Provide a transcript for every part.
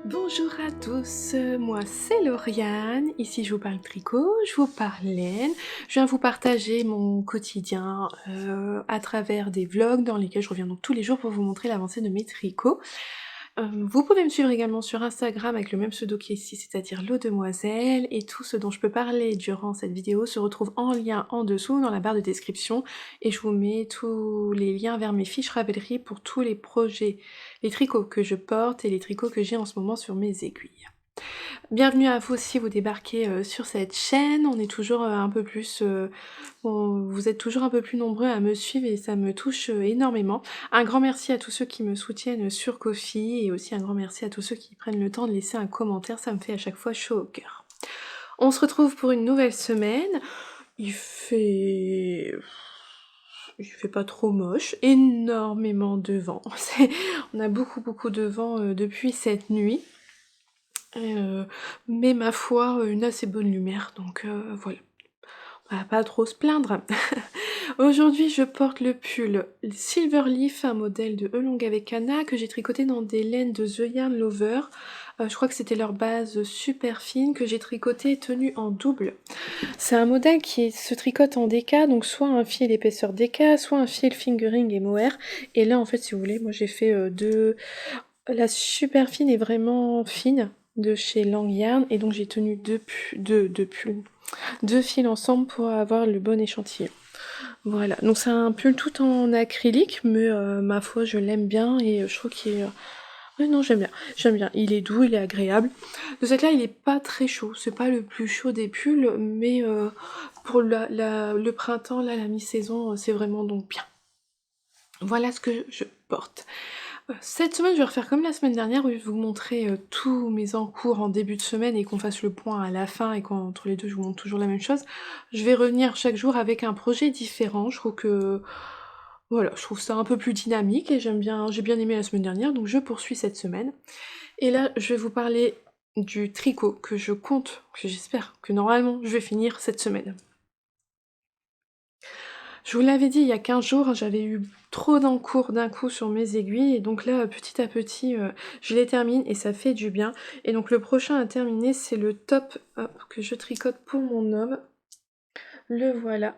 Bonjour à tous, moi c'est Lauriane, ici je vous parle tricot, je vous parle laine, je viens vous partager mon quotidien à travers des vlogs dans lesquels je reviens donc tous les jours pour vous montrer l'avancée de mes tricots. Vous pouvez me suivre également sur Instagram avec le même pseudo qui est ici, c'est-à-dire Lodemoiselle, et tout ce dont je peux parler durant cette vidéo se retrouve en lien en dessous dans la barre de description, et je vous mets tous les liens vers mes fiches Ravelry pour tous les projets, les tricots que je porte et les tricots que j'ai en ce moment sur mes aiguilles. Bienvenue à vous si vous débarquez sur cette chaîne, on est toujours un peu plus... vous êtes toujours un peu plus nombreux à me suivre et ça me touche énormément. Un grand merci à tous ceux qui me soutiennent sur Ko-fi et aussi un grand merci à tous ceux qui prennent le temps de laisser un commentaire, ça me fait à chaque fois chaud au cœur. On se retrouve pour une nouvelle semaine. Il fait pas trop moche, énormément de vent. On a beaucoup de vent depuis cette nuit. Mais ma foi, une assez bonne lumière, donc voilà. On va pas trop se plaindre. Aujourd'hui, je porte le pull Silverleaf, un modèle de Elong avec Anna que j'ai tricoté dans des laines de The Yarn Lover. Je crois que c'était leur base super fine que j'ai tricoté et tenue en double. C'est un modèle qui se tricote en DK, donc soit un fil épaisseur DK, soit un fil fingering et mohair. Et là, en fait, si vous voulez, moi j'ai fait deux... La super fine est vraiment fine de chez Lang Yarn et donc j'ai tenu deux fils ensemble pour avoir le bon échantillon. Voilà, donc c'est un pull tout en acrylique, mais ma foi je l'aime bien et je trouve qu'il est... Ouais non j'aime bien, il est doux, il est agréable. De cette là il est pas très chaud, c'est pas le plus chaud des pulls, mais pour le printemps, là la mi-saison, c'est vraiment donc bien. Voilà ce que je porte. Cette semaine, je vais refaire comme la semaine dernière où je vais vous montrer tous mes encours en début de semaine et qu'on fasse le point à la fin et qu'entre les deux je vous montre toujours la même chose. Je vais revenir chaque jour avec un projet différent. Je trouve que voilà, je trouve ça un peu plus dynamique et j'aime bien, j'ai bien aimé la semaine dernière, donc je poursuis cette semaine. Et là, je vais vous parler du tricot que je compte, que j'espère que normalement je vais finir cette semaine. Je vous l'avais dit il y a 15 jours, j'avais eu trop d'encours d'un coup sur mes aiguilles, et donc là, petit à petit, je les termine et ça fait du bien. Et donc le prochain à terminer, c'est le top que je tricote pour mon homme. Le voilà.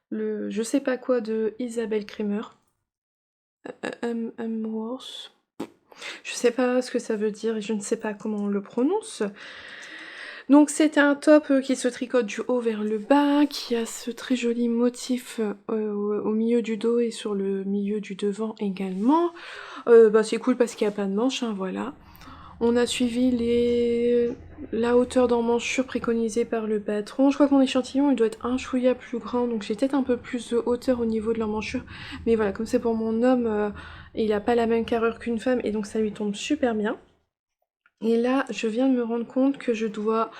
Le je sais pas quoi de Isabelle Kremer. Hemsworth. Je sais pas ce que ça veut dire et je ne sais pas comment on le prononce. Donc c'est un top qui se tricote du haut vers le bas, qui a ce très joli motif au milieu du dos et sur le milieu du devant également. C'est cool parce qu'il n'y a pas de manches, hein, voilà. On a suivi la hauteur d'emmanchure préconisée par le patron. Je crois que mon échantillon il doit être un chouïa plus grand, donc j'ai peut-être un peu plus de hauteur au niveau de l'emmanchure. Mais voilà, comme c'est pour mon homme, il n'a pas la même carrure qu'une femme et donc ça lui tombe super bien. Et là, je viens de me rendre compte que je dois...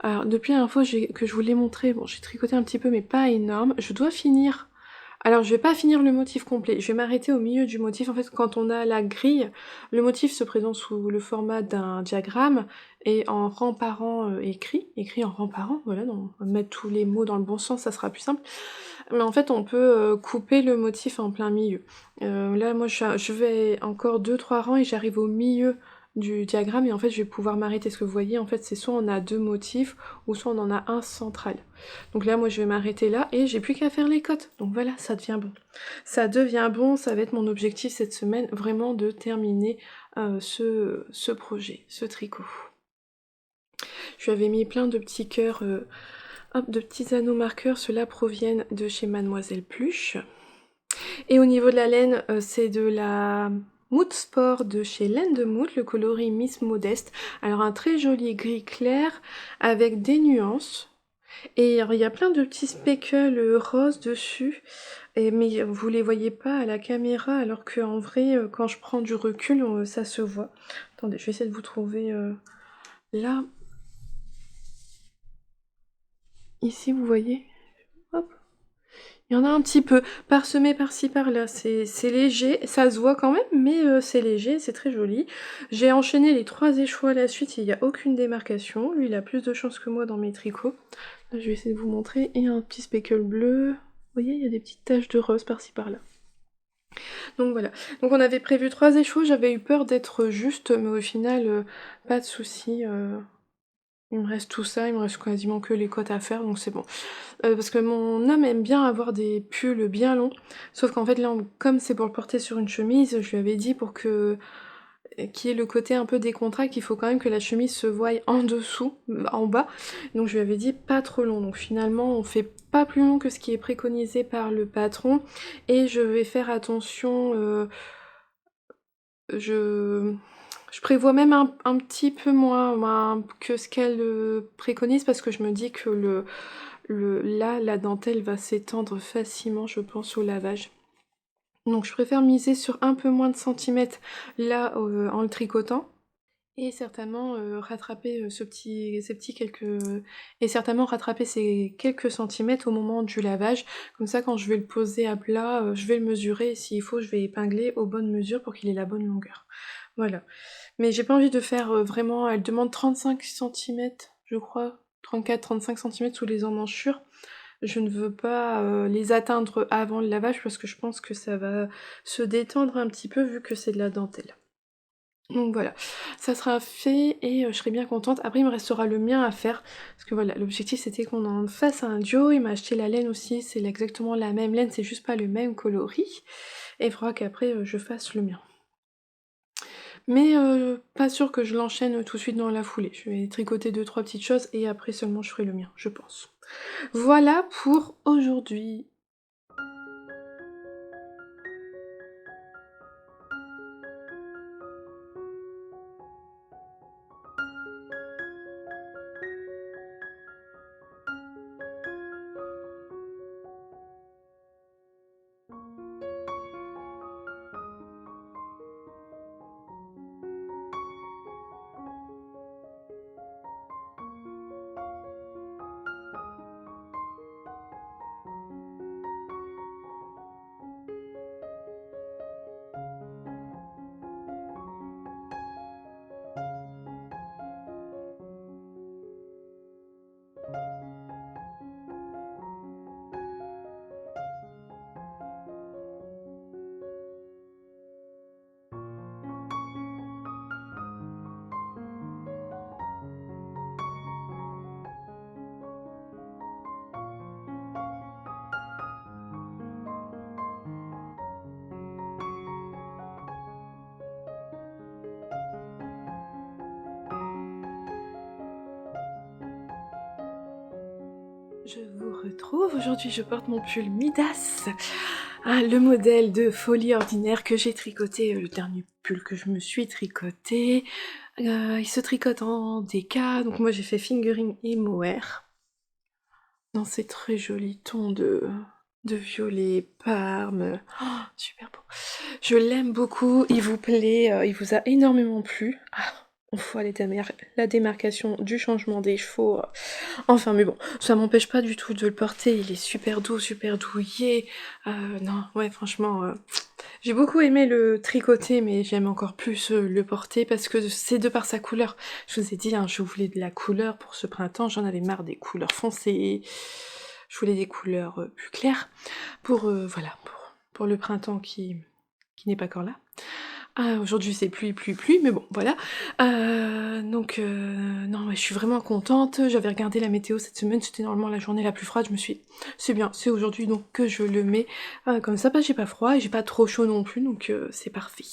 Alors, depuis la dernière fois que je vous l'ai montré, bon, j'ai tricoté un petit peu, mais pas énorme. Je dois finir... Alors, je vais pas finir le motif complet. Je vais m'arrêter au milieu du motif. En fait, quand on a la grille, le motif se présente sous le format d'un diagramme et en rang par rang écrit en rang par rang. Voilà, donc on va mettre tous les mots dans le bon sens, ça sera plus simple. Mais en fait, on peut couper le motif en plein milieu. Là, moi, je vais encore 2-3 rangs et j'arrive au milieu du diagramme et en fait je vais pouvoir m'arrêter. Ce que vous voyez en fait c'est soit on a deux motifs ou soit on en a un central. Donc là moi je vais m'arrêter là et j'ai plus qu'à faire les cotes. Donc voilà, ça devient bon. Ça devient bon, ça va être mon objectif cette semaine, vraiment de terminer ce projet, ce tricot. Je lui avais mis plein de petits cœurs, de petits anneaux marqueurs, ceux-là proviennent de chez Mademoiselle Pluche. Et au niveau de la laine, c'est de la Mood Sport de chez Laine de Mood, le coloris Miss Modeste. Alors un très joli gris clair avec des nuances. Et il y a plein de petits speckles roses dessus, mais vous les voyez pas à la caméra, alors qu'en vrai, quand je prends du recul, ça se voit. Attendez, je vais essayer de vous trouver là. Ici, vous voyez? Hop. Il y en a un petit peu, parsemé par-ci par-là, c'est léger, ça se voit quand même, mais c'est léger, c'est très joli. J'ai enchaîné les 3 échoues à la suite, il n'y a aucune démarcation. Lui, il a plus de chance que moi dans mes tricots. Là, je vais essayer de vous montrer, et un petit speckle bleu. Vous voyez, il y a des petites taches de rose par-ci par-là. Donc voilà. Donc on avait prévu 3 échos, j'avais eu peur d'être juste, mais au final, pas de souci, il me reste tout ça, il me reste quasiment que les côtes à faire, donc c'est bon. Parce que mon homme aime bien avoir des pulls bien longs, sauf qu'en fait là, comme c'est pour le porter sur une chemise, je lui avais dit pour que qu'il y ait le côté un peu décontracté, il faut quand même que la chemise se voie en dessous, en bas. Donc je lui avais dit pas trop long. Donc finalement, on fait pas plus long que ce qui est préconisé par le patron. Et je vais faire attention, je... je prévois même un petit peu moins que ce qu'elle préconise parce que je me dis que là, la dentelle va s'étendre facilement, je pense, au lavage. Donc je préfère miser sur un peu moins de centimètres là en le tricotant. Et certainement rattraper ces petits quelques... Et certainement rattraper ces quelques centimètres au moment du lavage. Comme ça, quand je vais le poser à plat, je vais le mesurer. Et s'il faut, je vais épingler aux bonnes mesures pour qu'il ait la bonne longueur. Voilà. Mais j'ai pas envie de faire vraiment... Elle demande 35 centimètres, je crois. 34-35 centimètres sous les emmanchures. Je ne veux pas les atteindre avant le lavage parce que je pense que ça va se détendre un petit peu vu que c'est de la dentelle. Donc voilà, ça sera fait et je serai bien contente. Après, il me restera le mien à faire, parce que voilà, l'objectif c'était qu'on en fasse un duo. Il m'a acheté la laine aussi, c'est exactement la même laine, c'est juste pas le même coloris. Et il faudra qu'après je fasse le mien. Mais pas sûr que je l'enchaîne tout de suite dans la foulée. Je vais tricoter 2-3 petites choses et après seulement je ferai le mien, je pense. Voilà pour aujourd'hui. Je vous retrouve, aujourd'hui je porte mon pull Midas, le modèle de folie ordinaire que j'ai tricoté, le dernier pull que je me suis tricoté. Il se tricote en DK, donc moi j'ai fait fingering et mohair. Dans ces très jolis tons de violet, parme, oh, super beau. Je l'aime beaucoup, il vous plaît, il vous a énormément plu. On voit la démarcation du changement des chevaux. Enfin, mais bon, ça m'empêche pas du tout de le porter. Il est super doux, super douillet. Non, ouais, franchement, j'ai beaucoup aimé le tricoter, mais j'aime encore plus le porter parce que c'est de par sa couleur. Je vous ai dit, hein, je voulais de la couleur pour ce printemps. J'en avais marre des couleurs foncées. Je voulais des couleurs plus claires pour, voilà, pour le printemps qui n'est pas encore là. Aujourd'hui c'est pluie, mais bon, voilà. Non, mais je suis vraiment contente. J'avais regardé la météo cette semaine, c'était normalement la journée la plus froide. Je me suis dit, c'est bien, c'est aujourd'hui donc que je le mets. Comme ça, j'ai pas froid et j'ai pas trop chaud non plus, donc c'est parfait.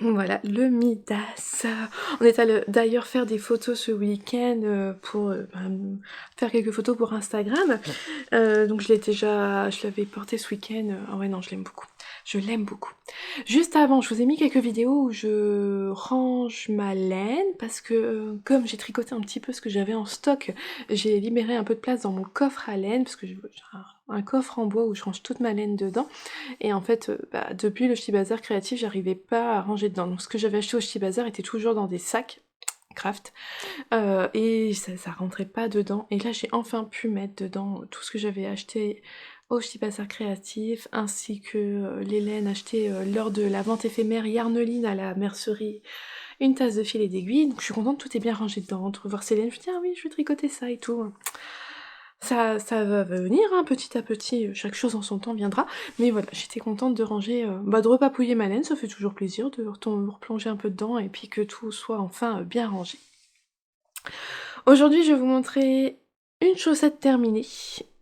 Voilà, le Midas. On est allé d'ailleurs faire des photos ce week-end pour faire quelques photos pour Instagram. Donc je l'avais porté ce week-end. Ah ouais, non, je l'aime beaucoup. Je l'aime beaucoup. Juste avant, je vous ai mis quelques vidéos où je range ma laine parce que comme j'ai tricoté un petit peu ce que j'avais en stock, j'ai libéré un peu de place dans mon coffre à laine parce que j'ai un coffre en bois où je range toute ma laine dedans. Et en fait, depuis le Ch'ti Bazar créatif, j'arrivais pas à ranger dedans. Donc ce que j'avais acheté au Ch'ti Bazar était toujours dans des sacs craft et ça rentrait pas dedans. Et là, j'ai enfin pu mettre dedans tout ce que j'avais acheté au Ch'ti Bazar créatif, ainsi que les laines achetées lors de la vente éphémère Yarneline à la mercerie, une tasse de fil et d'aiguille. Donc je suis contente, tout est bien rangé dedans. De revoir ces laines, je me dis ah oui, je vais tricoter ça et tout. Ça va venir, hein, petit à petit, chaque chose en son temps viendra, mais voilà, j'étais contente de ranger, de repapouiller ma laine, ça fait toujours plaisir de replonger un peu dedans et puis que tout soit enfin, bien rangé. Aujourd'hui, je vais vous montrer une chaussette terminée.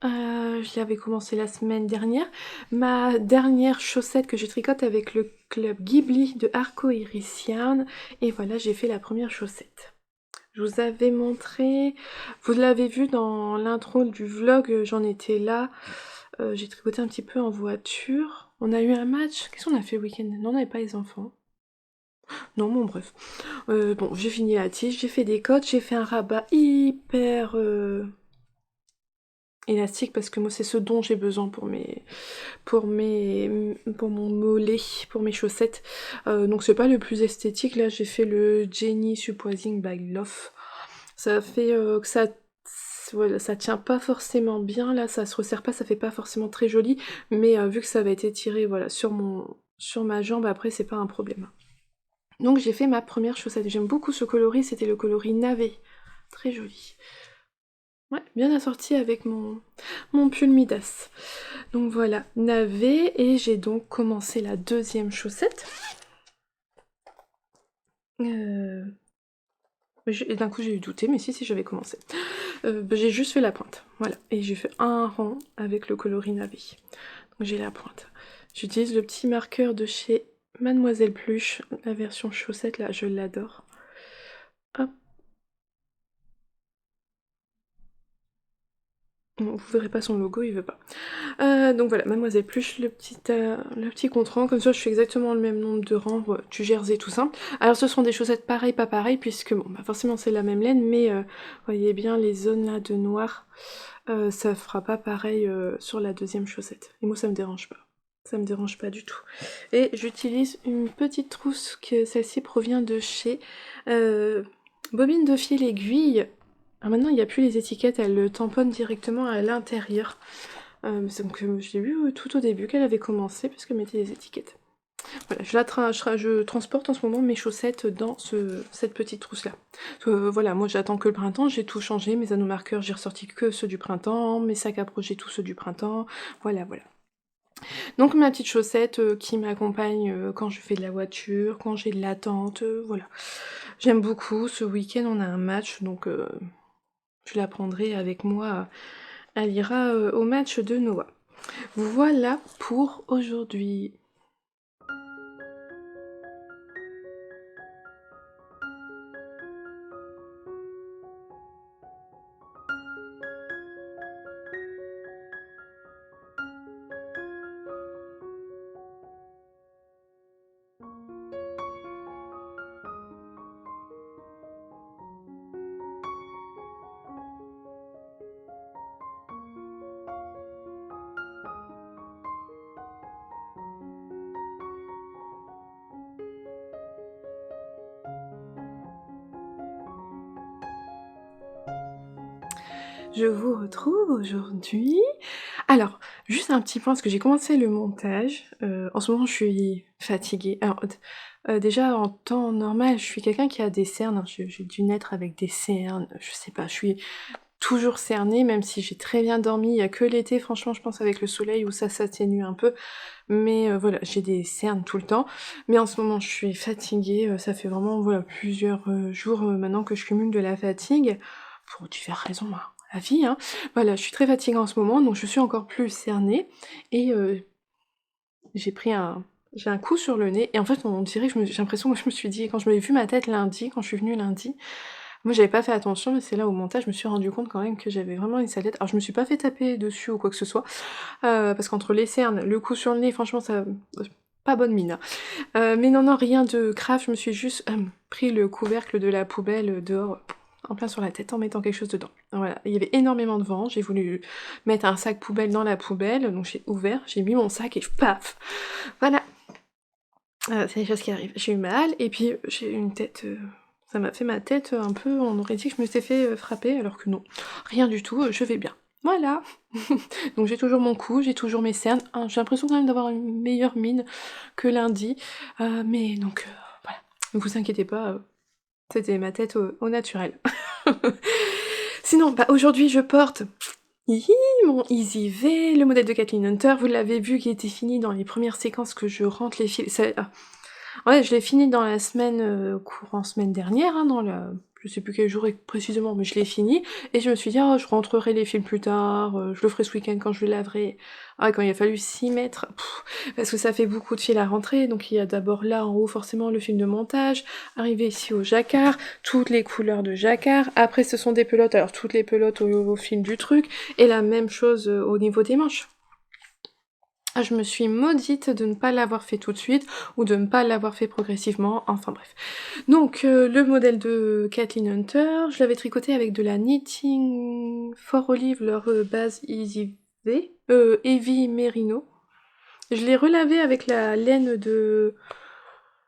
Je l'avais commencé la semaine dernière. Ma dernière chaussette que je tricote avec le club Ghibli de Arco Iris Yarn. Et voilà, j'ai fait la première chaussette. Je vous avais montré, vous l'avez vu dans l'intro du vlog, j'en étais là. J'ai tricoté un petit peu en voiture. On a eu un match. Qu'est-ce qu'on a fait le week-end? Non, on n'avait pas les enfants. Non, bon bref. Bon, j'ai fini la tige, j'ai fait des côtes, j'ai fait un rabat hyper élastique parce que moi c'est ce dont j'ai besoin pour mon mollet, pour mes chaussettes. Donc c'est pas le plus esthétique. Là j'ai fait le Jenny Supposing by Love. Ça fait que voilà, ça tient pas forcément bien, là ça se resserre pas, ça fait pas forcément très joli, mais vu que ça va être étiré voilà, sur ma jambe, après c'est pas un problème. Donc j'ai fait ma première chaussette. J'aime beaucoup ce coloris, c'était le coloris navet. Très joli. Ouais, bien assorti avec mon pull Midas. Donc voilà, navet, et j'ai donc commencé la deuxième chaussette. D'un coup j'ai eu douté, mais si j'avais commencé. J'ai juste fait la pointe, voilà. Et j'ai fait un rang avec le coloris navet. Donc j'ai la pointe. J'utilise le petit marqueur de chez Mademoiselle Pluche, la version chaussette là, je l'adore. Hop. Bon, vous verrez pas son logo, il veut pas. Donc voilà, Mademoiselle Pluche, le petit compte rang, comme ça je fais exactement le même nombre de rangs, du jersey tout simple. Alors ce seront des chaussettes pareilles, pas pareilles, puisque bon, bah forcément c'est la même laine, mais voyez bien les zones là de noir, ça fera pas pareil sur la deuxième chaussette. Et moi ça me dérange pas. Ça me dérange pas du tout. Et j'utilise une petite trousse, que celle-ci provient de chez Bobine de fil aiguille. Ah, maintenant, il n'y a plus les étiquettes, elle le tamponne directement à l'intérieur. Donc je l'ai vu tout au début qu'elle avait commencé, parce qu'elle mettait les étiquettes. Voilà, je transporte en ce moment mes chaussettes dans cette petite trousse-là. Voilà, moi j'attends que le printemps, j'ai tout changé, mes anneaux marqueurs, j'ai ressorti que ceux du printemps, mes sacs à projet, tous ceux du printemps, voilà. Donc ma petite chaussette qui m'accompagne quand je fais de la voiture, quand j'ai de l'attente, voilà. J'aime beaucoup, ce week-end on a un match, donc je la prendrai avec moi. Elle ira au match de Noah. Voilà pour aujourd'hui. Je vous retrouve aujourd'hui. Alors, juste un petit point, parce que j'ai commencé le montage. En ce moment, je suis fatiguée. Alors, déjà, en temps normal, je suis quelqu'un qui a des cernes, hein. J'ai dû naître avec des cernes, je sais pas, je suis toujours cernée, même si j'ai très bien dormi. Il y a que l'été, franchement, je pense avec le soleil, où ça s'atténue un peu. Mais voilà, j'ai des cernes tout le temps. Mais en ce moment, je suis fatiguée. Ça fait vraiment voilà, plusieurs jours maintenant que je cumule de la fatigue. Pour diverses raisons, hein. La vie, hein. Voilà, je suis très fatiguée en ce moment, donc je suis encore plus cernée. Et j'ai pris j'ai un coup sur le nez. Et en fait, on dirait que j'ai l'impression que je me suis dit, quand je m'avais vu ma tête lundi, quand je suis venue lundi, moi j'avais pas fait attention, mais c'est là au montage, je me suis rendu compte quand même que j'avais vraiment une sale tête. Alors je me suis pas fait taper dessus ou quoi que ce soit, parce qu'entre les cernes, le coup sur le nez, franchement ça... pas bonne mine, hein. Mais non, rien de grave, je me suis juste pris le couvercle de la poubelle dehors, en plein sur la tête, en mettant quelque chose dedans. Voilà, il y avait énormément de vent, j'ai voulu mettre un sac poubelle dans la poubelle, donc j'ai ouvert, j'ai mis mon sac et paf. Voilà, c'est des choses qui arrivent. J'ai eu mal, et puis j'ai eu une tête... ça m'a fait ma tête un peu, on aurait dit que je me suis fait frapper, alors que non, rien du tout, je vais bien. Voilà. Donc j'ai toujours mon cou, j'ai toujours mes cernes, hein, j'ai l'impression quand même d'avoir une meilleure mine que lundi, mais donc voilà, ne vous inquiétez pas, c'était ma tête au naturel. Sinon, bah aujourd'hui je porte Hihi, mon Easy V, le modèle de Kathleen Hunter, vous l'avez vu qui était fini dans les premières séquences que je rentre les fils. Ouais, je l'ai fini dans la semaine, courant semaine dernière, hein, dans la... Je sais plus quel jour précisément, mais je l'ai fini, et je me suis dit, oh, je rentrerai les films plus tard, je le ferai ce week-end quand je le laverai. Ah, quand il a fallu s'y mettre, parce que ça fait beaucoup de fils à rentrer, donc il y a d'abord là en haut forcément le film de montage, arrivé ici au jacquard, toutes les couleurs de jacquard, après ce sont des pelotes, alors toutes les pelotes au film du truc, et la même chose au niveau des manches. Je me suis maudite de ne pas l'avoir fait tout de suite, ou de ne pas l'avoir fait progressivement, enfin bref. Donc, le modèle de Kathleen Hunter, je l'avais tricoté avec de la Knitting for Olive, leur base Easy V, Heavy Merino. Je l'ai relavé avec la laine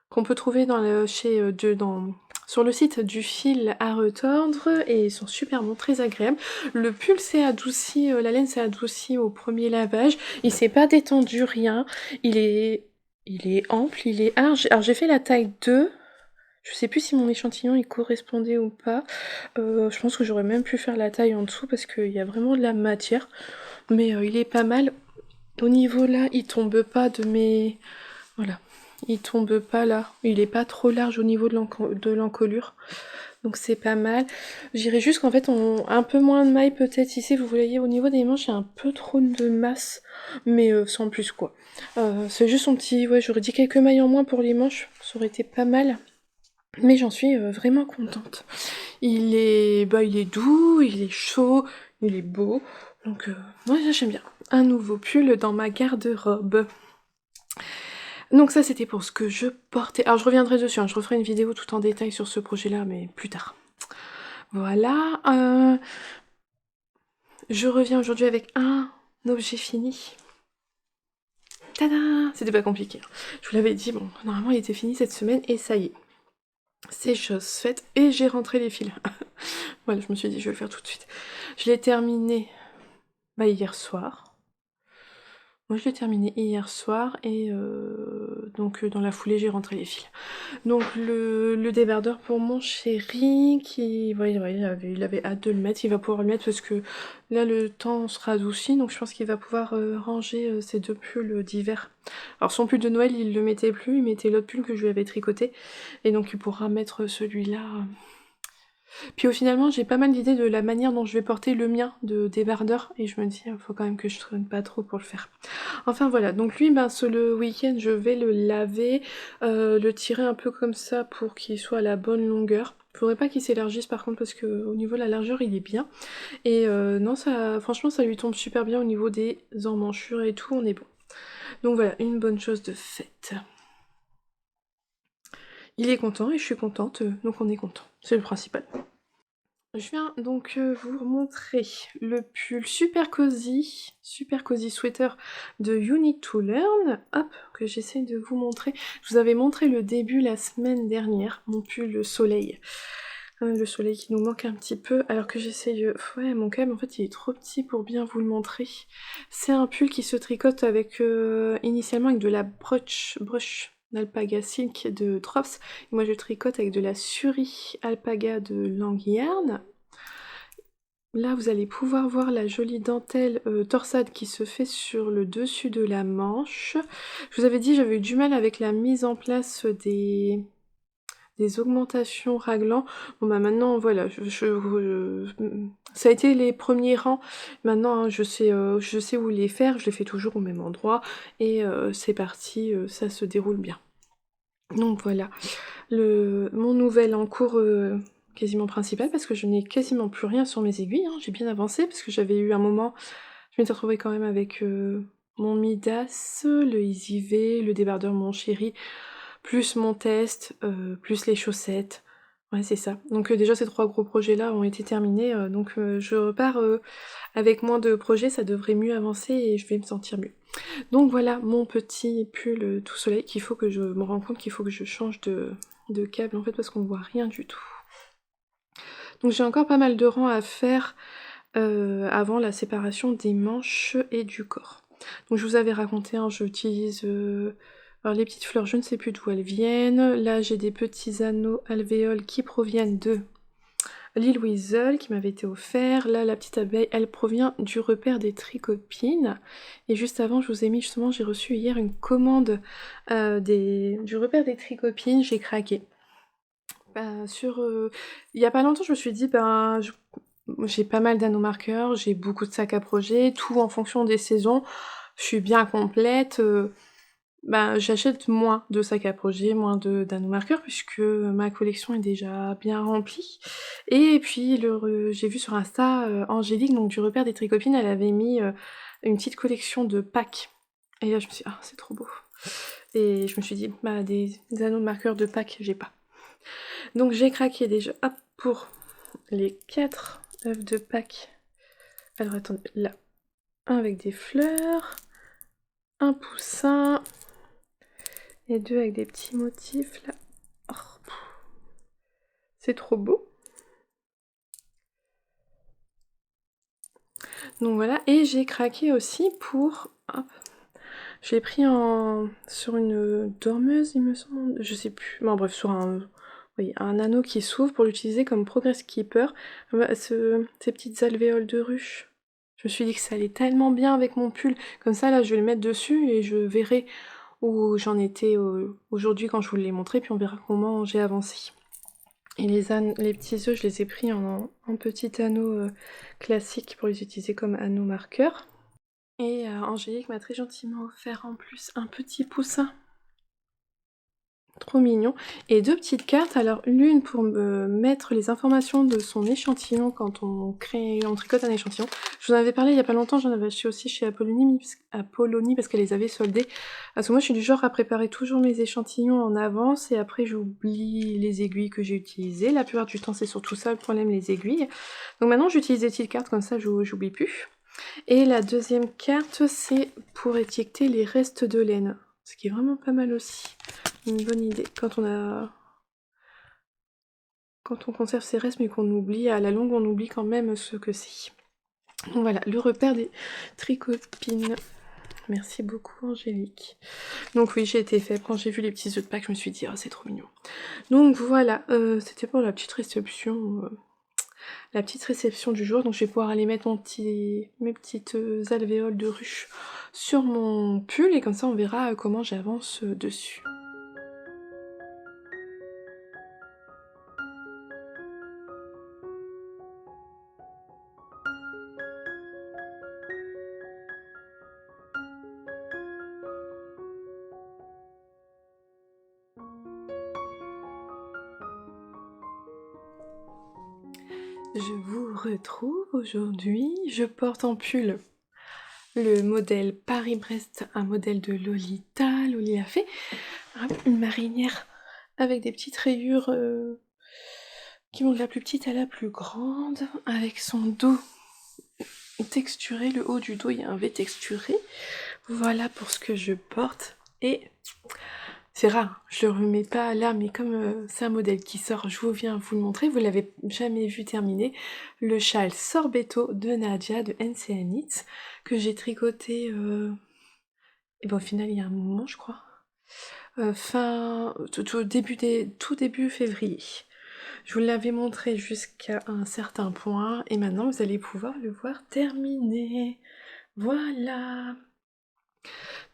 qu'on peut trouver sur le site du fil à retordre, et ils sont super bons, très agréables. Le pull s'est adouci, la laine s'est adoucie au premier lavage, il s'est pas détendu, rien, il est ample, il est large. Alors j'ai fait la taille 2, je sais plus si mon échantillon il correspondait ou pas, je pense que j'aurais même pu faire la taille en dessous parce qu'il y a vraiment de la matière, mais il est pas mal. Au niveau là, il tombe pas de mes... Voilà. Il tombe pas là, il est pas trop large au niveau de l'encolure, donc c'est pas mal. J'irais juste qu'en fait, un peu moins de mailles peut-être ici, vous voyez, au niveau des manches, il y a un peu trop de masse, mais sans plus quoi. C'est juste son petit... Ouais, j'aurais dit quelques mailles en moins pour les manches, ça aurait été pas mal, mais j'en suis vraiment contente. Il est doux, il est chaud, il est beau, donc moi j'aime bien. Un nouveau pull dans ma garde-robe. Donc ça c'était pour ce que je portais. Alors je reviendrai dessus, hein, je referai une vidéo tout en détail sur ce projet-là, mais plus tard. Voilà. Je reviens aujourd'hui avec un objet fini. Tada! C'était pas compliqué. Je vous l'avais dit, bon, normalement il était fini cette semaine, et ça y est. C'est chose faite, et j'ai rentré les fils. Voilà, je me suis dit, je vais le faire tout de suite. Je l'ai terminé hier soir. Moi je l'ai terminé hier soir, et donc dans la foulée j'ai rentré les fils. Donc le débardeur pour mon chéri, qui il avait hâte de le mettre, il va pouvoir le mettre parce que là le temps sera adouci, donc je pense qu'il va pouvoir ranger ses deux pulls d'hiver. Alors son pull de Noël il le mettait plus, il mettait l'autre pull que je lui avais tricoté, et donc il pourra mettre celui-là. Puis finalement j'ai pas mal d'idées de la manière dont je vais porter le mien de débardeur, et je me dis il faut quand même que je traîne pas trop pour le faire. Enfin voilà, donc lui le week-end je vais le laver, le tirer un peu comme ça pour qu'il soit à la bonne longueur. Faudrait pas qu'il s'élargisse par contre, parce que au niveau de la largeur il est bien, et non ça, franchement ça lui tombe super bien au niveau des emmanchures et tout, on est bon. Donc voilà, une bonne chose de faite. Il est content et je suis contente, donc on est content, c'est le principal. Je viens donc vous montrer le pull super cozy sweater de You Need to Learn, hop, que j'essaye de vous montrer. Je vous avais montré le début la semaine dernière, mon pull soleil. Le soleil qui nous manque un petit peu, alors que j'essaye... Ouais, mon câble, en fait, il est trop petit pour bien vous le montrer. C'est un pull qui se tricote avec, initialement avec de la brush d'alpaga silk de Drops. Et moi, je tricote avec de la Suri alpaga de Langyarn. Là, vous allez pouvoir voir la jolie dentelle torsade qui se fait sur le dessus de la manche. Je vous avais dit, j'avais eu du mal avec la mise en place des augmentations raglan. Bon bah maintenant voilà, ça a été les premiers rangs. Maintenant hein, je sais où les faire, je les fais toujours au même endroit, et c'est parti, ça se déroule bien. Donc voilà, mon nouvel en cours quasiment principal, parce que je n'ai quasiment plus rien sur mes aiguilles, hein. J'ai bien avancé parce que j'avais eu un moment, je m'étais retrouvée quand même avec mon Midas, le Easy V, le débardeur mon chéri, plus mon test, plus les chaussettes. Ouais, c'est ça. Donc déjà ces 3 gros projets-là ont été terminés, donc je repars avec moins de projets, ça devrait mieux avancer et je vais me sentir mieux. Donc voilà mon petit pull tout soleil, qu'il faut que je me rende compte qu'il faut que je change de câble en fait, parce qu'on voit rien du tout. Donc j'ai encore pas mal de rangs à faire avant la séparation des manches et du corps. Donc je vous avais raconté, hein, j'utilise... alors les petites fleurs, je ne sais plus d'où elles viennent. Là j'ai des petits anneaux alvéoles qui proviennent de Lille Weasel qui m'avait été offert. Là, la petite abeille, elle provient du repère des Tricopines. Et juste avant, je vous ai mis justement, j'ai reçu hier une commande du repère des Tricopines, j'ai craqué. Il y a pas longtemps, je me suis dit, j'ai pas mal d'anneaux marqueurs, j'ai beaucoup de sacs à projet, tout en fonction des saisons. Je suis bien complète. J'achète moins de sacs à projet, moins d'anneaux marqueurs, puisque ma collection est déjà bien remplie. Et puis, j'ai vu sur Insta, Angélique, donc du repère des Tricopines, elle avait mis une petite collection de packs. Et là, je me suis dit, ah, c'est trop beau. Et je me suis dit, des anneaux marqueurs de Pâques, j'ai pas. Donc j'ai craqué déjà pour les 4 œufs de Pâques. Alors attendez, là, un avec des fleurs, un poussin, et 2 avec des petits motifs là. Oh, c'est trop beau. Donc voilà, et j'ai craqué aussi pour... Hop, j'ai pris sur une dormeuse, il me semble, je sais plus. Bon bref, sur un anneau qui s'ouvre pour l'utiliser comme Progress Keeper. Ces petites alvéoles de ruche. Je me suis dit que ça allait tellement bien avec mon pull. Comme ça, là, je vais le mettre dessus et je verrai où j'en étais aujourd'hui quand je vous l'ai montré, puis on verra comment j'ai avancé. Et les petits œufs, je les ai pris en petit anneau classique pour les utiliser comme anneau marqueur. Et Angélique m'a très gentiment offert en plus un petit poussin. Trop mignon. Et 2 petites cartes, alors l'une pour me mettre les informations de son échantillon quand on tricote un échantillon. Je vous en avais parlé il y a pas longtemps, j'en avais acheté aussi chez Apollonie parce qu'elle les avait soldés. Parce que moi je suis du genre à préparer toujours mes échantillons en avance et après j'oublie les aiguilles que j'ai utilisées. La plupart du temps c'est surtout ça le problème, les aiguilles. Donc maintenant j'utilise des petites cartes comme ça, j'oublie plus. Et la deuxième carte c'est pour étiqueter les restes de laine. Ce qui est vraiment pas mal aussi. Une bonne idée quand on conserve ses restes mais qu'on oublie, à la longue on oublie quand même ce que c'est. Donc voilà, le repère des Tricopines. Merci beaucoup Angélique. Donc oui, j'ai été faible. Quand j'ai vu les petits œufs de Pâques, je me suis dit, oh c'est trop mignon. Donc voilà, c'était pour la petite réception. La petite réception du jour. Donc je vais pouvoir aller mettre mes petites alvéoles de ruche sur mon pull et comme ça on verra comment j'avance dessus. Je vous retrouve aujourd'hui, je porte en pull le modèle Paris-Brest, un modèle de Lolita. Loli a fait une marinière avec des petites rayures qui vont de la plus petite à la plus grande, avec son dos texturé, le haut du dos il y a un V texturé. Voilà pour ce que je porte et c'est rare, je le remets pas là, mais comme c'est un modèle qui sort, je viens vous le montrer, vous l'avez jamais vu terminer, le châle Sorbetto de Nadia de NCA Knits, que j'ai tricoté, et au final il y a un moment je crois, tout début février. Je vous l'avais montré jusqu'à un certain point, et maintenant vous allez pouvoir le voir terminé. Voilà.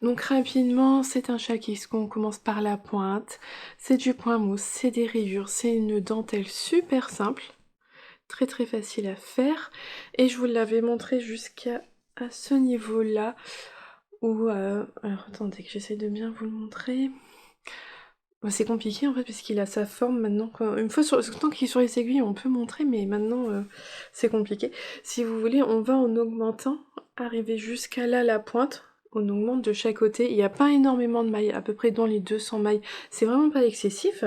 Donc rapidement, c'est un chakisco, on commence par la pointe, c'est du point mousse, c'est des rayures, c'est une dentelle super simple, très très facile à faire, et je vous l'avais montré jusqu'à ce niveau-là, où... alors attendez que j'essaie de bien vous le montrer... C'est compliqué en fait parce qu'il a sa forme maintenant. Une fois tant qu'il est sur les aiguilles, on peut montrer, mais maintenant c'est compliqué. Si vous voulez, on va en augmentant, arriver jusqu'à là la pointe. On augmente de chaque côté. Il n'y a pas énormément de mailles, à peu près dans les 200 mailles. C'est vraiment pas excessif.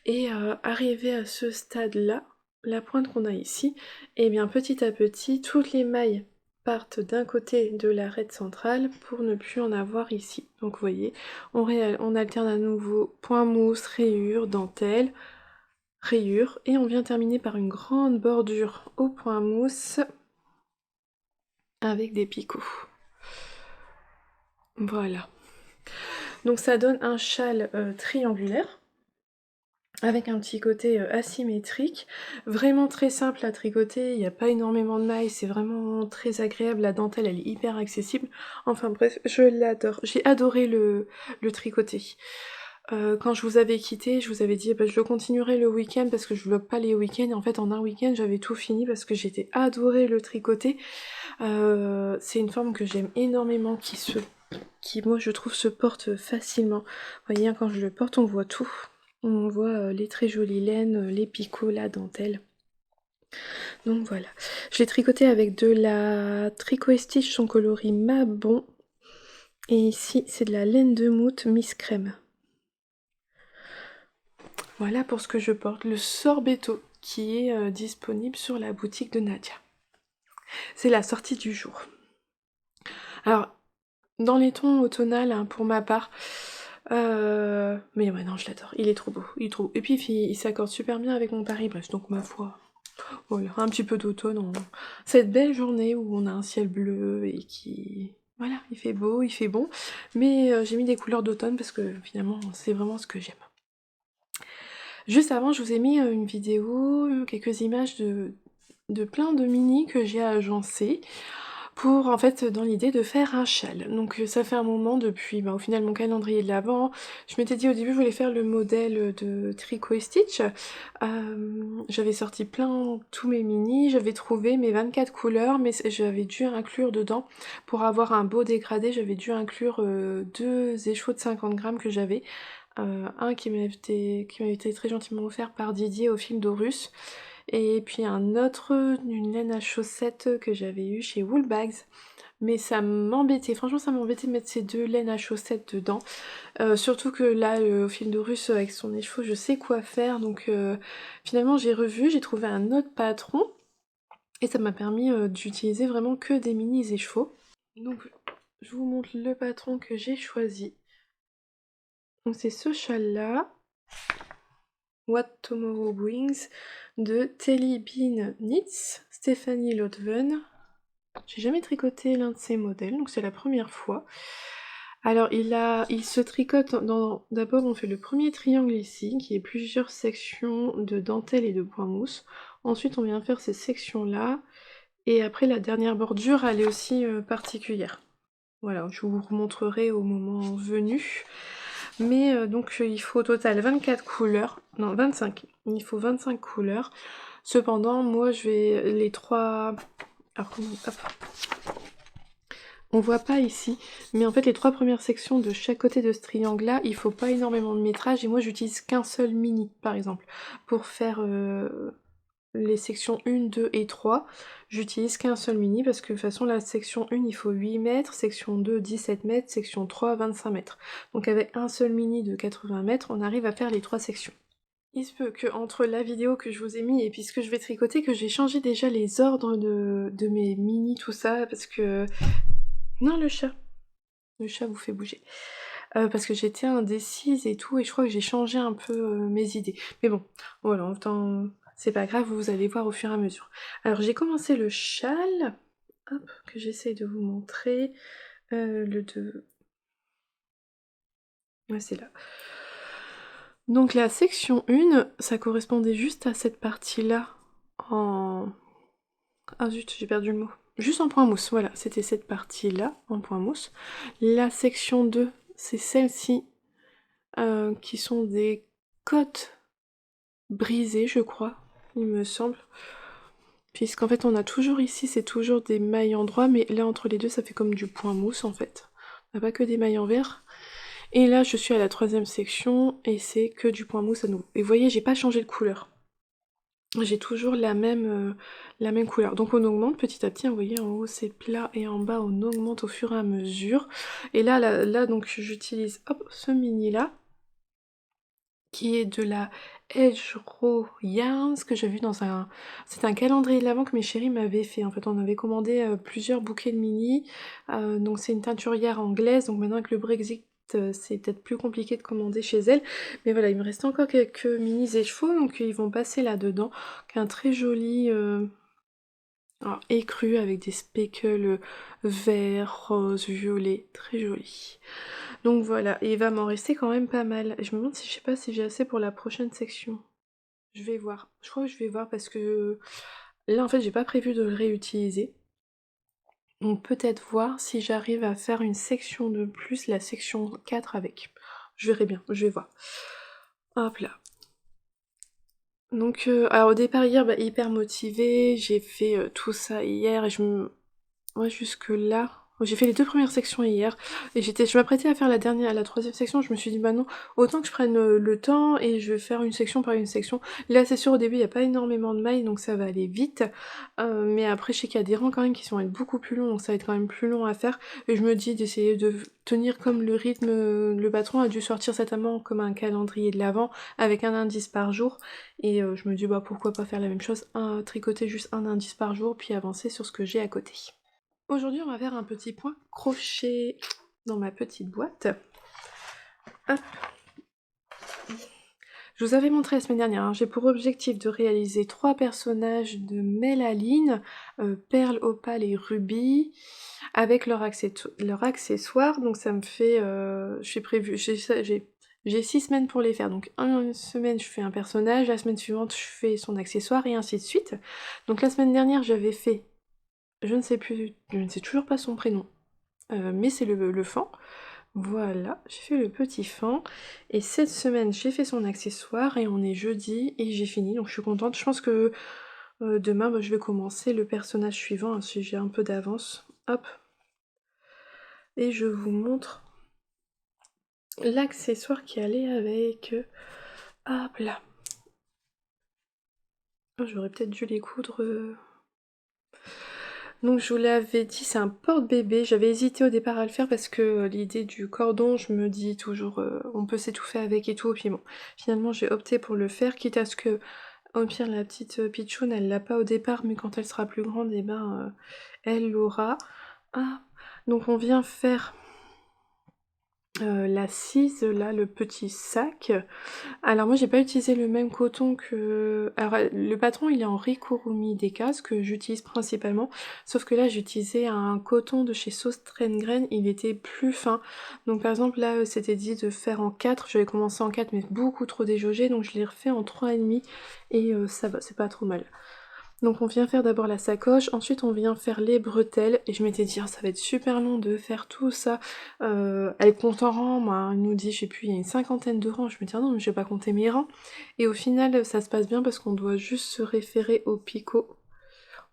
Et arriver à ce stade-là, la pointe qu'on a ici, et bien petit à petit, toutes les mailles partent d'un côté de l'arête centrale pour ne plus en avoir ici. Donc vous voyez, on alterne à nouveau point mousse, rayure, dentelle, rayure, et on vient terminer par une grande bordure au point mousse avec des picots. Voilà. Donc ça donne un châle triangulaire. avec un petit côté asymétrique, vraiment très simple à tricoter, il n'y a pas énormément de mailles, c'est vraiment très agréable, la dentelle elle est hyper accessible, enfin bref, je l'adore, j'ai adoré le tricoter. Quand je vous avais quitté, je vous avais dit bah, je le continuerai le week-end parce que je vlog pas les week-ends, et en fait en un week-end j'avais tout fini parce que j'étais adoré le tricoter. C'est une forme que j'aime énormément, qui moi je trouve se porte facilement. Vous voyez, hein, quand je le porte on voit tout. On voit les très jolies laines, les picots, la dentelle. Donc voilà. Je l'ai tricoté avec de la Tricot Stitch, son coloris Mabon. Et ici, c'est de la laine de moute Miss Crème. Voilà pour ce que je porte. Le sorbetto qui est disponible sur la boutique de Nadia. C'est la sortie du jour. Alors, dans les tons automnales, hein, pour ma part, mais ouais, non, je l'adore. Il est trop beau. Il est trop beau. Et puis, il s'accorde super bien avec mon Paris-Brest. Donc, ma foi, voilà, un petit peu d'automne. Cette belle journée où on a un ciel bleu et qui... Voilà, il fait beau, il fait bon. Mais j'ai mis des couleurs d'automne parce que finalement, c'est vraiment ce que j'aime. Juste avant, je vous ai mis une vidéo, quelques images de plein de mini que j'ai agencés pour, en fait, dans l'idée de faire un châle. Donc ça fait un moment depuis, au final, mon calendrier de l'Avent. Je m'étais dit au début, je voulais faire le modèle de Tricot et Stitch. J'avais sorti tous mes mini, j'avais trouvé mes 24 couleurs, mais j'avais dû inclure dedans, pour avoir un beau dégradé, j'avais dû inclure 2 échos de 50 grammes que j'avais. Un qui m'avait été très gentiment offert par Didier au fil d'Horus, et puis un autre, une laine à chaussettes que j'avais eu chez Woolbags. Mais ça m'embêtait, franchement ça m'embêtait de mettre ces 2 laines à chaussettes dedans. Surtout que là, au fil d'Horus, avec son écheveau, je sais quoi faire. Donc finalement j'ai revu, j'ai trouvé un autre patron. Et ça m'a permis d'utiliser vraiment que des mini écheveaux. Donc je vous montre le patron que j'ai choisi. Donc c'est ce châle-là. What Tomorrow Brings de Telly Bean Knits, Stéphanie Lotven. J'ai jamais tricoté l'un de ces modèles, donc c'est la première fois. Alors il se tricote d'abord on fait le premier triangle ici, qui est plusieurs sections de dentelle et de point mousse. Ensuite on vient faire ces sections-là, et après la dernière bordure elle est aussi particulière. Voilà, je vous remontrerai au moment venu. Mais donc il faut au total 24 couleurs, non 25, il faut 25 couleurs. Cependant, moi je vais les 3... Alors comment... Hop. On voit pas ici, mais en fait les 3 premières sections de chaque côté de ce triangle là, il faut pas énormément de métrage, et moi j'utilise qu'un seul mini par exemple. Pour faire les sections 1, 2 et 3, j'utilise qu'un seul mini parce que de toute façon la section 1 il faut 8 mètres, section 2 17 mètres, section 3 25 mètres. Donc avec un seul mini de 80 mètres, on arrive à faire les 3 sections. Il se peut que entre la vidéo que je vous ai mis et puis ce que je vais tricoter, que j'ai changé déjà les ordres de mes mini, tout ça, parce que... Non, le chat vous fait bouger. Parce que j'étais indécise et tout, et je crois que j'ai changé un peu mes idées. Mais bon, voilà, en même temps, c'est pas grave, vous allez voir au fur et à mesure. Alors j'ai commencé le châle, hop, que j'essaie de vous montrer. Le 2... Ouais, c'est là. Donc la section 1, ça correspondait juste à cette partie-là en... Ah zut, j'ai perdu le mot. Juste en point mousse, voilà, c'était cette partie-là, en point mousse. La section 2, c'est celle-ci, qui sont des côtes brisées, je crois, il me semble. Puisqu'en fait, on a toujours ici, c'est toujours des mailles en droit, mais là, entre les deux, ça fait comme du point mousse, en fait. On n'a pas que des mailles en vert. Et là, je suis à la 3e section, et c'est que du point mousse à nouveau. Et vous voyez, j'ai pas changé de couleur. J'ai toujours la même couleur. Donc on augmente petit à petit, vous voyez en haut c'est plat et en bas on augmente au fur et à mesure. Et là donc j'utilise ce mini là, qui est de la Edge Row Yarns, que j'ai vu dans un... C'est un calendrier de l'Avent que mes chéris m'avaient fait. En fait on avait commandé plusieurs bouquets de mini. Donc c'est une teinturière anglaise, donc maintenant avec le Brexit, c'est peut-être plus compliqué de commander chez elle, mais voilà, il me reste encore quelques mini échevaux, donc ils vont passer là-dedans, un très joli Alors, écru avec des speckles vert, rose, violet, très joli. Donc voilà, et il va m'en rester quand même pas mal. Je me demande si je sais pas si j'ai assez pour la prochaine section. Je vais voir. Je crois que je vais voir parce que là en fait j'ai pas prévu de le réutiliser. Donc peut-être voir si j'arrive à faire une section de plus, la section 4 avec. Je verrai bien, je vais voir. Hop là. Donc alors au départ hier, bah, hyper motivée, j'ai fait tout ça hier et ouais, jusque là. J'ai fait les 2 premières sections hier et je m'apprêtais à faire la troisième section, je me suis dit: «Bah non, autant que je prenne, le temps et je vais faire une section par une section». Là, c'est sûr, au début, il y a pas énormément de mailles, donc ça va aller vite, mais après, je sais qu'il y a des rangs quand même qui vont être beaucoup plus longs, donc ça va être quand même plus long à faire et je me dis d'essayer de tenir comme le rythme, le patron a dû sortir certainement comme un calendrier de l'avent avec un indice par jour et je me dis: «Bah, pourquoi pas faire la même chose, tricoter juste un indice par jour puis avancer sur ce que j'ai à côté». Aujourd'hui, on va faire un petit point crochet dans ma petite boîte. Hop. Je vous avais montré la semaine dernière, hein, j'ai pour objectif de réaliser 3 personnages de Mélaline, Perle, Opale et Rubis, avec leur accessoire, donc ça me fait, j'ai prévu, j'ai 6 semaines pour les faire, donc une semaine je fais un personnage, la semaine suivante je fais son accessoire et ainsi de suite. Donc la semaine dernière j'avais fait, je ne sais toujours pas son prénom, mais c'est le fan. Voilà, j'ai fait le petit fan. Et cette semaine, j'ai fait son accessoire et on est jeudi et j'ai fini, donc je suis contente. Je pense que demain, bah, je vais commencer le personnage suivant, hein, si j'ai un peu d'avance. Hop. Et je vous montre l'accessoire qui allait avec. Hop là. Oh, j'aurais peut-être dû les coudre. Donc je vous l'avais dit, c'est un porte-bébé. J'avais hésité au départ à le faire parce que l'idée du cordon, je me dis toujours on peut s'étouffer avec et tout. Puis bon, finalement j'ai opté pour le faire, quitte à ce que, au pire, la petite pitchoune, elle l'a pas au départ, mais quand elle sera plus grande, et ben elle l'aura. Ah, donc on vient faire la cise, là, le petit sac. Alors moi j'ai pas utilisé le même coton que... Alors le patron il est en Rikurumi Deka, ce que j'utilise principalement, sauf que là j'ai utilisé un coton de chez Sauce Grain, il était plus fin. Donc par exemple là c'était dit de faire en 4, j'avais commencé en 4 mais beaucoup trop déjaugé, donc je l'ai refait en 3,5 et ça va, c'est pas trop mal. Donc on vient faire d'abord la sacoche, ensuite on vient faire les bretelles, et je m'étais dit ah, ça va être super long de faire tout ça. Elle compte en rang, moi, elle nous dit, je sais plus, il y a une cinquantaine de rangs, je me dis ah non mais je vais pas compter mes rangs. Et au final ça se passe bien parce qu'on doit juste se référer au picot.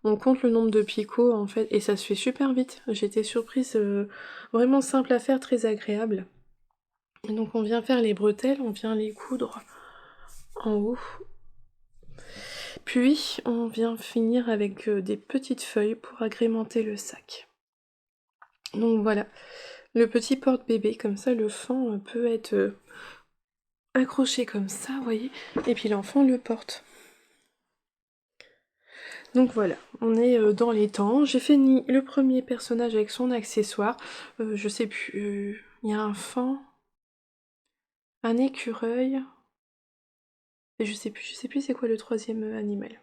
On compte le nombre de picots en fait, et ça se fait super vite. J'étais surprise, vraiment simple à faire, très agréable. Et donc on vient faire les bretelles, on vient les coudre en haut. Puis on vient finir avec des petites feuilles pour agrémenter le sac. Donc voilà, le petit porte-bébé, comme ça le fan peut être accroché comme ça, vous voyez, et puis l'enfant le porte. Donc voilà, on est dans les temps. J'ai fini le premier personnage avec son accessoire. Je sais plus, il y a un fan, un écureuil, et je sais plus c'est quoi le troisième animal.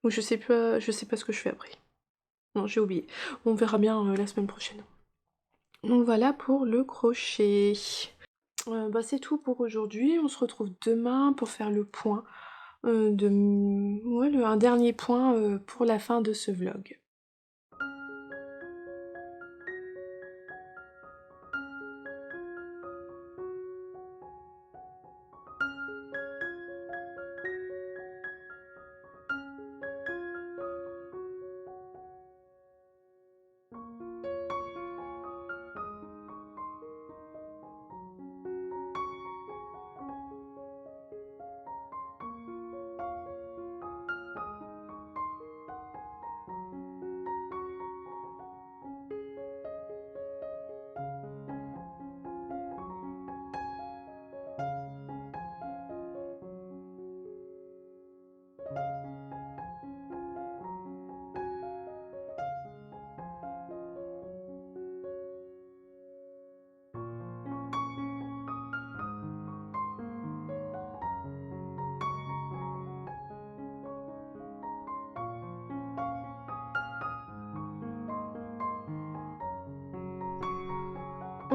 Donc je sais pas ce que je fais après. Non, j'ai oublié. On verra bien la semaine prochaine. Donc voilà pour le crochet. Bah, c'est tout pour aujourd'hui. On se retrouve demain pour faire le point. Ouais, un dernier point pour la fin de ce vlog.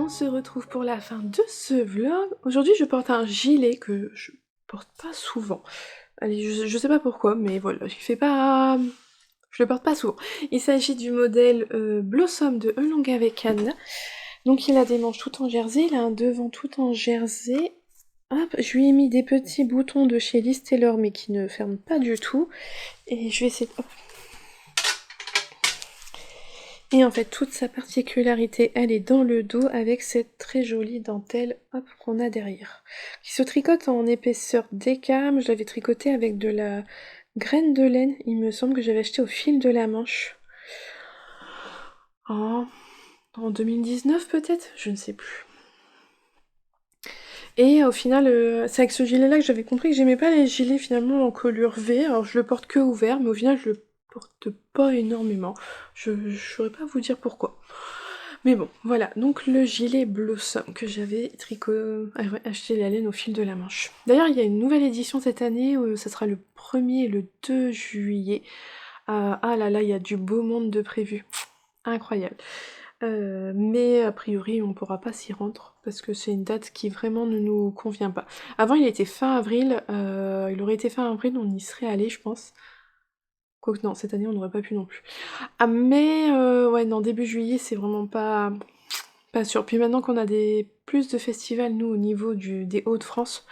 On se retrouve pour la fin de ce vlog. Aujourd'hui, je porte un gilet que je porte pas souvent. Allez, je sais pas pourquoi, mais voilà, il fait pas... Je le porte pas souvent. Il s'agit du modèle Blossom de Elong avec Anne. Donc il a des manches tout en jersey, il a un devant tout en jersey. Hop, je lui ai mis des petits boutons de chez Liz Taylor, mais qui ne ferment pas du tout. Et je vais essayer de... Hop. Et en fait, toute sa particularité, elle est dans le dos avec cette très jolie dentelle qu'on a derrière. Qui se tricote en épaisseur d'écart. Je l'avais tricoté avec de la graine de laine, il me semble que j'avais acheté au fil de la manche. En 2019 peut-être, je ne sais plus. Et au final, c'est avec ce gilet-là que j'avais compris que j'aimais pas les gilets finalement en colure V. Alors je le porte que ouvert, mais au final je le porte pas énormément. Je saurais pas vous dire pourquoi. Mais bon, voilà, donc le gilet Blossom que j'avais acheté la laine au fil de la manche. D'ailleurs, il y a une nouvelle édition cette année, ça sera le 1er et le 2 juillet. Ah là là, il y a du beau monde de prévu. Incroyable. Mais a priori, on pourra pas s'y rendre parce que c'est une date qui vraiment ne nous convient pas. Avant, il était fin avril, il aurait été fin avril, on y serait allé, je pense. Quoique non, cette année, on n'aurait pas pu non plus. Ah, mais ouais, non, début juillet, c'est vraiment pas sûr. Puis maintenant qu'on a plus de festivals, nous, au niveau des Hauts-de-France,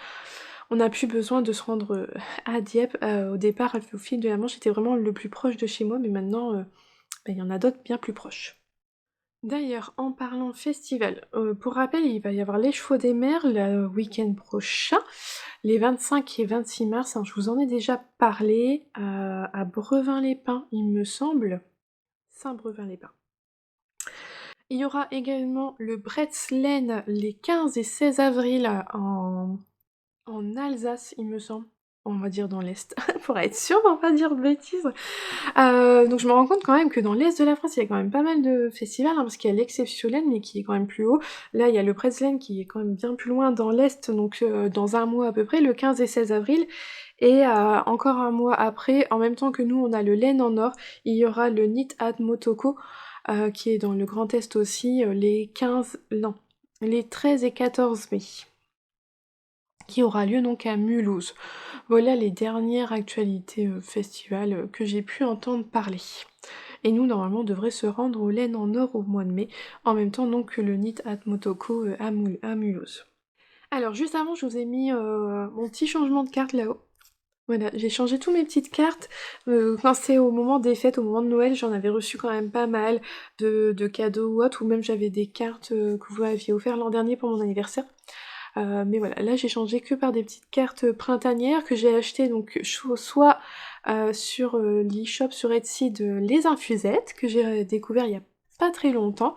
on n'a plus besoin de se rendre à Dieppe. Au départ, au fil de la Manche, c'était vraiment le plus proche de chez moi, mais maintenant, il y en a d'autres bien plus proches. D'ailleurs, en parlant festival, pour rappel, il va y avoir l'Écheveau des Mers le week-end prochain, les 25 et 26 mars, hein, je vous en ai déjà parlé, à Brevin-les-Pins, il me semble. Saint-Brevin-les-Pins. Il y aura également le Bretzlen les 15 et 16 avril en Alsace, il me semble. On va dire dans l'Est, pour être sûr, pour pas dire de bêtises. Donc je me rends compte quand même que dans l'Est de la France, il y a quand même pas mal de festivals, hein, parce qu'il y a l'Exceptionnel, mais qui est quand même plus haut. Là, il y a le Bretzlen qui est quand même bien plus loin dans l'Est, donc dans un mois à peu près, le 15 et 16 avril. Et encore un mois après, en même temps que nous, on a le Laine en Or, il y aura le Knit at Motoko, qui est dans le Grand Est aussi, les 13 et 14 mai, qui aura lieu donc à Mulhouse. Voilà les dernières actualités festivals que j'ai pu entendre parler. Et nous, normalement, on devrait se rendre au Laine en Or au mois de mai, en même temps donc que le Knit at Motoko à Mulhouse. Alors juste avant, je vous ai mis mon petit changement de carte là-haut. Voilà, j'ai changé tous mes petites cartes. Quand c'est au moment des fêtes, au moment de Noël, j'en avais reçu quand même pas mal de cadeaux ou autres, ou même j'avais des cartes que vous m'aviez offert l'an dernier pour mon anniversaire. Mais voilà, là j'ai changé que par des petites cartes printanières que j'ai achetées donc soit sur l'e-shop sur Etsy de Les Infusettes, que j'ai découvert il y a pas très longtemps.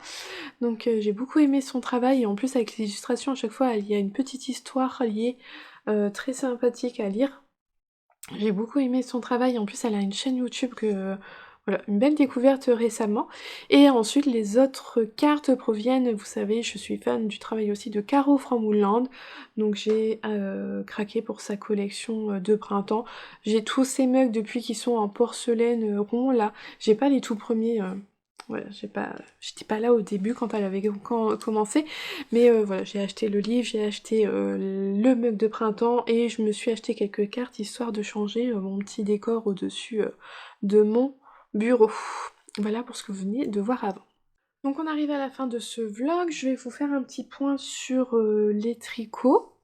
Donc j'ai beaucoup aimé son travail, et en plus avec les illustrations à chaque fois il y a une petite histoire liée très sympathique à lire. J'ai beaucoup aimé son travail, en plus elle a une chaîne YouTube voilà, une belle découverte récemment. Et ensuite les autres cartes proviennent, vous savez, je suis fan du travail aussi de Caro from Woodland, donc j'ai craqué pour sa collection de printemps. J'ai tous ces mugs depuis qu'ils sont en porcelaine rond là, j'ai pas les tout premiers... Voilà, j'étais pas là au début quand elle avait commencé, mais voilà, j'ai acheté le livre, j'ai acheté le mug de printemps, et je me suis acheté quelques cartes histoire de changer mon petit décor au-dessus de mon bureau. Voilà pour ce que vous venez de voir avant. Donc on arrive à la fin de ce vlog, je vais vous faire un petit point sur les tricots.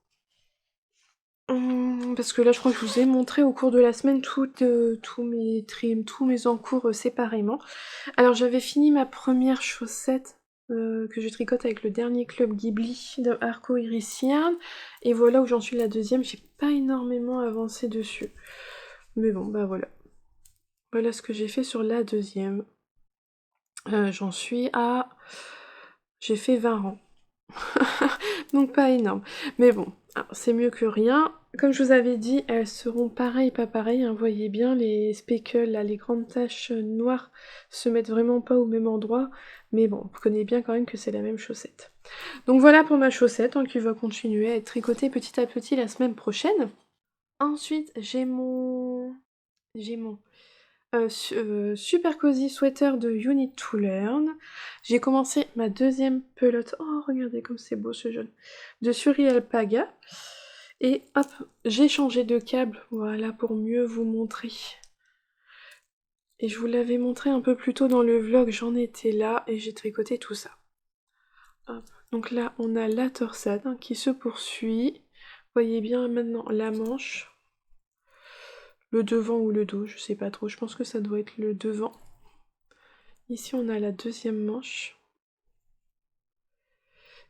Parce que là je crois que je vous ai montré au cours de la semaine tous mes encours séparément. Alors j'avais fini ma première chaussette que je tricote avec le dernier club Ghibli de Arco Iris Yarn, et voilà où j'en suis la deuxième, j'ai pas énormément avancé dessus. Mais bon bah voilà. Voilà ce que j'ai fait sur la deuxième. J'en suis à... J'ai fait 20 rangs. Donc pas énorme. Mais bon, c'est mieux que rien. Comme je vous avais dit, elles seront pareilles, pas pareilles. Hein. Voyez bien, les speckles, là, les grandes taches noires se mettent vraiment pas au même endroit. Mais bon, vous connaissez bien quand même que c'est la même chaussette. Donc voilà pour ma chaussette, hein, qui va continuer à être tricotée petit à petit la semaine prochaine. Ensuite, j'ai mon Super Cozy Sweater de You Need to Learn. J'ai commencé ma deuxième pelote. Oh, regardez comme c'est beau ce jaune. De Suri Alpaga. Et hop, j'ai changé de câble, voilà, pour mieux vous montrer. Et je vous l'avais montré un peu plus tôt dans le vlog, j'en étais là et j'ai tricoté tout ça. Hop. Donc là, on a la torsade hein, qui se poursuit. Vous voyez bien maintenant la manche. Le devant ou le dos, je sais pas trop, je pense que ça doit être le devant. Ici, on a la deuxième manche.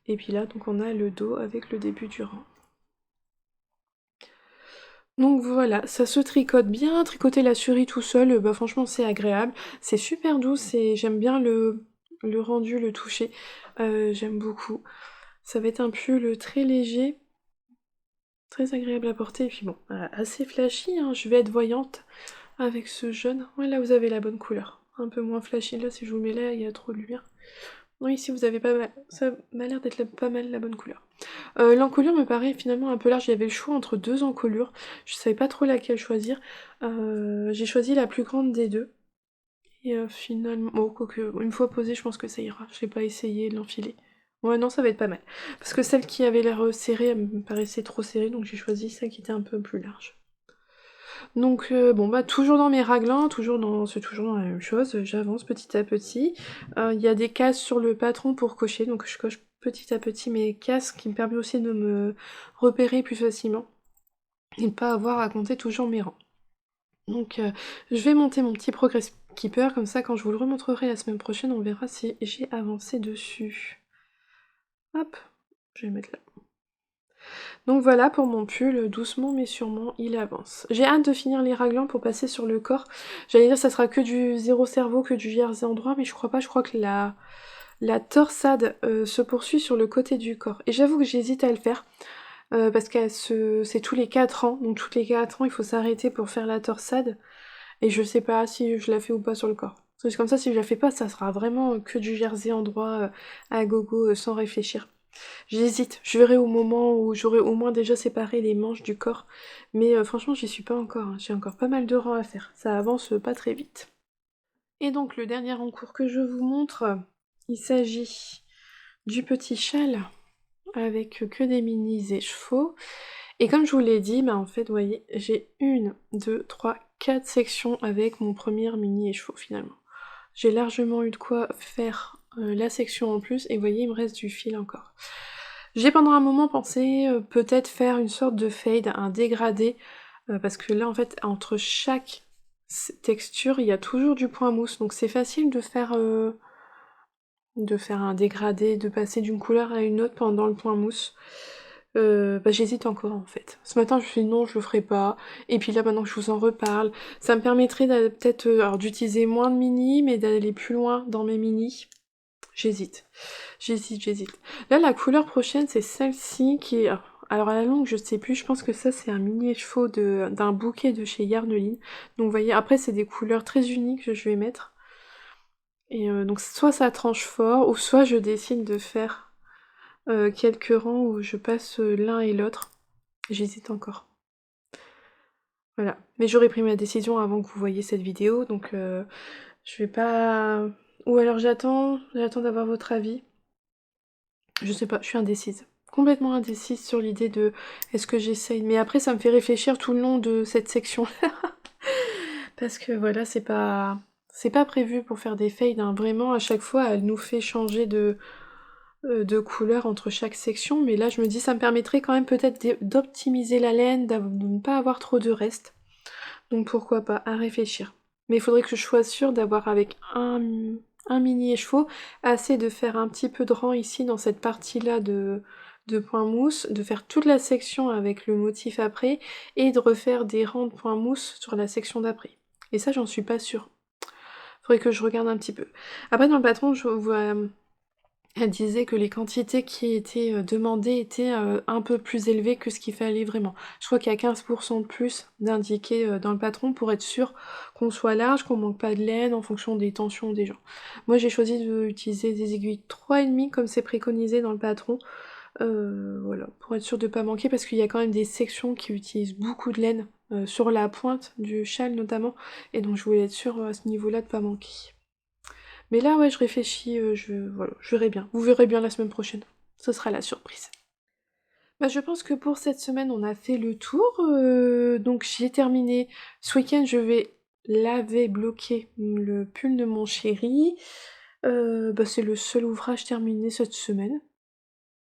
Et puis là, donc on a le dos avec le début du rang. Donc voilà, ça se tricote bien, tricoter la Suri tout seul, bah franchement c'est agréable, c'est super doux, j'aime bien le rendu, le toucher, j'aime beaucoup. Ça va être un pull très léger, très agréable à porter, et puis bon, assez flashy, hein. Je vais être voyante avec ce jaune. Ouais, là vous avez la bonne couleur, un peu moins flashy, là si je vous mets là, il y a trop de lumière. Non, ici vous avez pas mal, ça m'a l'air d'être pas mal la bonne couleur. L'encolure me paraît finalement un peu large, il y avait le choix entre deux encolures, je savais pas trop laquelle choisir. J'ai choisi la plus grande des deux. Et finalement, oh, quoique, une fois posée, je pense que ça ira. Je n'ai pas essayé de l'enfiler. Ouais, non, ça va être pas mal. Parce que celle qui avait l'air serrée, elle me paraissait trop serrée, donc j'ai choisi celle qui était un peu plus large. Donc bon bah toujours dans mes raglans, c'est toujours dans la même chose, j'avance petit à petit. Il y a des cases sur le patron pour cocher, donc je coche petit à petit mes cases, qui me permet aussi de me repérer plus facilement et ne pas avoir à compter toujours mes rangs. Donc je vais monter mon petit Progress Keeper, comme ça quand je vous le remontrerai la semaine prochaine, on verra si j'ai avancé dessus. Hop, je vais le mettre là. Donc voilà pour mon pull, doucement mais sûrement il avance. J'ai hâte de finir les raglans pour passer sur le corps. J'allais dire ça sera que du zéro cerveau, que du jersey en droit, mais je crois pas, je crois que la torsade se poursuit sur le côté du corps. Et j'avoue que j'hésite à le faire, parce que c'est tous les 4 ans, donc tous les 4 ans il faut s'arrêter pour faire la torsade, et je sais pas si je la fais ou pas sur le corps. Parce que comme ça, si je la fais pas, ça sera vraiment que du jersey en droit à gogo, sans réfléchir. J'hésite, je verrai au moment où j'aurai au moins déjà séparé les manches du corps, mais franchement j'y suis pas encore, hein. J'ai encore pas mal de rangs à faire, ça avance pas très vite. Et donc le dernier encours que je vous montre, il s'agit du petit châle avec que des minis écheveaux. Et comme je vous l'ai dit, bah en fait vous voyez, j'ai 1, 2, 3, 4 sections avec mon premier mini écheveau finalement. J'ai largement eu de quoi faire la section en plus, et vous voyez il me reste du fil encore. J'ai pendant un moment pensé peut-être faire une sorte de fade, un dégradé, parce que là en fait entre chaque texture il y a toujours du point mousse, donc c'est facile de faire un dégradé, de passer d'une couleur à une autre pendant le point mousse. Bah, j'hésite encore en fait. Ce matin je me suis dit non je le ferai pas, et puis là maintenant que je vous en reparle, ça me permettrait peut-être d'utiliser moins de mini, mais d'aller plus loin dans mes mini. J'hésite. Là, la couleur prochaine, c'est celle-ci qui est... Alors à la longue, je sais plus, je pense que ça, c'est un mini écheveau d'un bouquet de chez Yarneline. Donc vous voyez, après, c'est des couleurs très uniques que je vais mettre. Et donc soit ça tranche fort, ou soit je décide de faire quelques rangs où je passe l'un et l'autre. J'hésite encore. Voilà. Mais j'aurais pris ma décision avant que vous voyiez cette vidéo, donc je vais pas... Ou alors j'attends d'avoir votre avis. Je sais pas, je suis indécise. Complètement indécise sur l'idée de est-ce que j'essaye. Mais après, ça me fait réfléchir tout le long de cette section. Parce que voilà, c'est pas prévu pour faire des fades, hein. Vraiment, à chaque fois, elle nous fait changer de couleur entre chaque section. Mais là, je me dis, ça me permettrait quand même peut-être d'optimiser la laine, de ne pas avoir trop de reste. Donc pourquoi pas, à réfléchir. Mais il faudrait que je sois sûre d'avoir avec un mini écheveau assez de faire un petit peu de rang ici dans cette partie-là de point mousse, de faire toute la section avec le motif après, et de refaire des rangs de point mousse sur la section d'après. Et ça, j'en suis pas sûre. Faudrait que je regarde un petit peu. Après, dans le patron, je vois... Elle disait que les quantités qui étaient demandées étaient un peu plus élevées que ce qu'il fallait vraiment. Je crois qu'il y a 15% de plus d'indiqué dans le patron pour être sûr qu'on soit large, qu'on manque pas de laine en fonction des tensions des gens. Moi j'ai choisi d'utiliser des aiguilles 3,5 comme c'est préconisé dans le patron. Voilà, pour être sûr de pas manquer, parce qu'il y a quand même des sections qui utilisent beaucoup de laine, sur la pointe du châle notamment, et donc je voulais être sûre à ce niveau-là de pas manquer. Mais là, ouais, je réfléchis, voilà, je verrai bien. Vous verrez bien la semaine prochaine. Ce sera la surprise. Bah, je pense que pour cette semaine, on a fait le tour. Donc j'ai terminé. Ce week-end, je vais laver, bloquer le pull de mon chéri. Bah, c'est le seul ouvrage terminé cette semaine.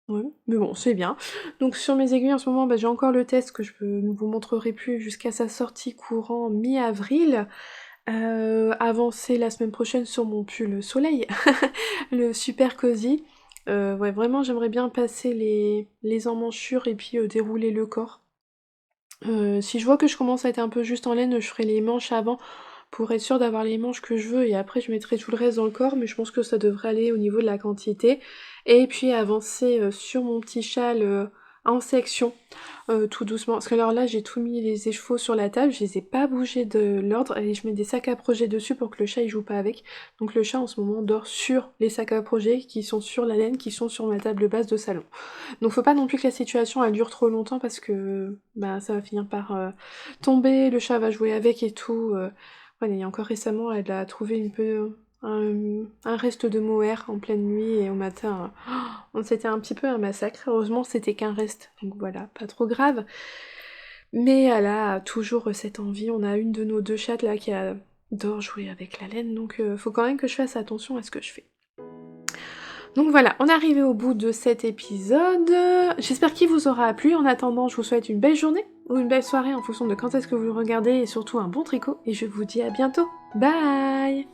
Ouais, mais bon, c'est bien. Donc sur mes aiguilles en ce moment, bah, j'ai encore le test que je ne vous montrerai plus jusqu'à sa sortie courant mi-avril. Avancer la semaine prochaine sur mon pull soleil, le super cosy. Ouais, vraiment, j'aimerais bien passer les emmanchures et puis dérouler le corps. Si je vois que je commence à être un peu juste en laine, je ferai les manches avant pour être sûre d'avoir les manches que je veux et après je mettrai tout le reste dans le corps, mais je pense que ça devrait aller au niveau de la quantité. Et puis avancer sur mon petit châle en section, tout doucement. Parce que alors là, j'ai tout mis les échevaux sur la table, je les ai pas bougés de l'ordre et je mets des sacs à projet dessus pour que le chat il joue pas avec. Donc le chat en ce moment dort sur les sacs à projet qui sont sur la laine, qui sont sur ma table basse de salon. Donc faut pas non plus que la situation elle dure trop longtemps parce que bah ça va finir par tomber, le chat va jouer avec et tout. Voilà, et encore récemment elle a trouvé un reste de mohair en pleine nuit et au matin c'était un petit peu un massacre. Heureusement c'était qu'un reste, donc voilà, pas trop grave. Mais elle a toujours cette envie, on a une de nos deux chattes là qui adore jouer avec la laine, donc faut quand même que je fasse attention à ce que je fais. Donc voilà, on est arrivé au bout de cet épisode. J'espère qu'il vous aura plu. En attendant, je vous souhaite une belle journée ou une belle soirée en fonction de quand est-ce que vous le regardez et surtout un bon tricot. Et je vous dis à bientôt. Bye!